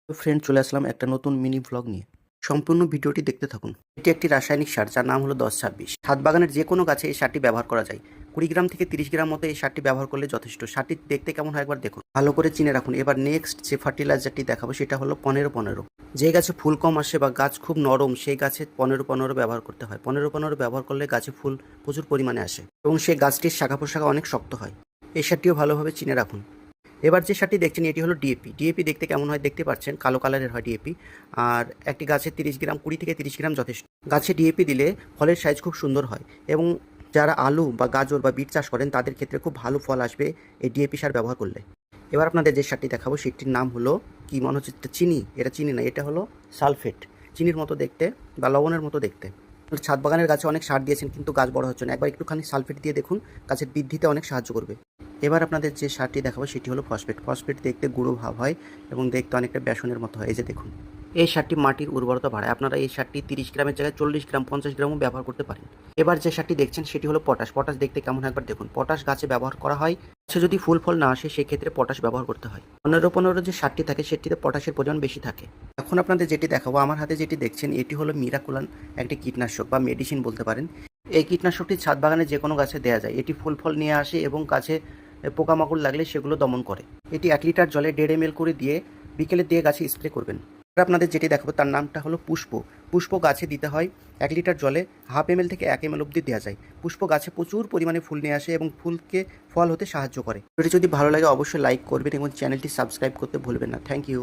তো ফ্রেন্ড, চলে আসলাম একটা নতুন মিনি ভ্লগ নিয়ে। সম্পূর্ণ ভিডিওটি দেখতে থাকুন। এটি একটি রাসায়নিক সার যার নাম হলো 10-26। ছাদ বাগানের যে কোনো গাছে এই সারটি ব্যবহার করা যায়। 20 গ্রাম থেকে 30 গ্রাম মতো এই সারটি ব্যবহার করলে যথেষ্ট। সারটি দেখতে কেমন হয় একবার দেখুন, ভালো করে চিনে রাখুন। এবার নেক্সট যে ফার্টিলাইজারটি দেখাবো সেটা হলো 15-15। যে গাছে ফুল কম আসে বা গাছ খুব নরম, সেই গাছে 15-15 ব্যবহার করতে হয়। 15-15 ব্যবহার করলে গাছে ফুল প্রচুর পরিমাণে আসে এবং সেই গাছটির শাখা প্রশাখা অনেক শক্ত হয়। এই সারটিও ভালোভাবে চিনে রাখুন। এবার যে সারটি দেখছেন এটি হলো ডিএপি। ডিএপি দেখতে কেমন হয় দেখতে পাচ্ছেন, কালো কালারের হয় ডিএপি। আর একটি গাছে 30 গ্রাম, 20 থেকে 30 গ্রাম যথেষ্ট। গাছে ডিএপি দিলে ফলের সাইজ খুব সুন্দর হয় এবং যারা আলু বা গাজর বা বিট চাষ করেন তাদের ক্ষেত্রে খুব ভালো ফল আসবে এই ডিএপি সার ব্যবহার করলে। এবার আপনাদের যে সারটি দেখাবো সেটির নাম হলো, কি মনে হচ্ছে এটা চিনি? এটা চিনি না, এটা হলো সালফেট। চিনির মতো দেখতে বা লবণের মতো দেখতে। ছাদ বাগানের গাছে অনেক সার দিয়েছেন কিন্তু গাছ বড় হচ্ছে না, একবার একটুখানি সালফেট দিয়ে দেখুন, গাছের বৃদ্ধিতে অনেক সাহায্য করবে। এবার আপনাদের যে সারটি দেখাবো সেটি হলো ফসফেট। ফসফেট দেখতে গুঁড়ো ভাব হয় এবং দেখতে অনেকটা বেসনের মতো হয়। এই যে দেখুন, এই সারটি মাটির উর্বরতা বাড়ায়। আপনারা এই সারটি 30 গ্রামের জায়গায় 40 গ্রাম, 50 গ্রামও ব্যবহার করতে পারেন। এবার যে সারটি দেখছেন সেটি হলো পটাশ। পটাশ দেখতে কেমন হয় একবার দেখুন। পটাশ গাছে ব্যবহার করা হয়, গাছে যদি ফুল ফল না আসে সেক্ষেত্রে পটাশ ব্যবহার করতে হয়। 15-15 যে সারটি থাকে সেটিতে পটাশের পরিমাণ বেশি থাকে। এখন আপনাদের যেটি দেখাবো, আমার হাতে যেটি দেখছেন এটি হলো মিরাকুলান, একটি কীটনাশক বা মেডিসিন বলতে পারেন। এই কীটনাশকটি ছাদ বাগানে যে কোনো গাছে দেওয়া যায়। এটি ফুল ফল নিয়ে আসে এবং গাছে পোকামাকড় লাগলে সেগুলো দমন করে। এটি 1 লিটার জলে 1.5 ml করে দিয়ে বিকেলে দিয়ে গাছে স্প্রে করবেন। এবার আপনাদের যেটি দেখাবো তার নামটা হলো পুষ্প। পুষ্প গাছে দিতে হয় 1 লিটার জলে 1/2 ml থেকে 1 ml অবধি দেওয়া যায়। পুষ্প গাছে প্রচুর পরিমাণে ফুল নিয়ে আসে এবং ফুলকে ফল হতে সাহায্য করে। এটি যদি ভালো লাগে অবশ্যই লাইক করবেন এবং চ্যানেলটি সাবস্ক্রাইব করতে ভুলবেন না। Thank you.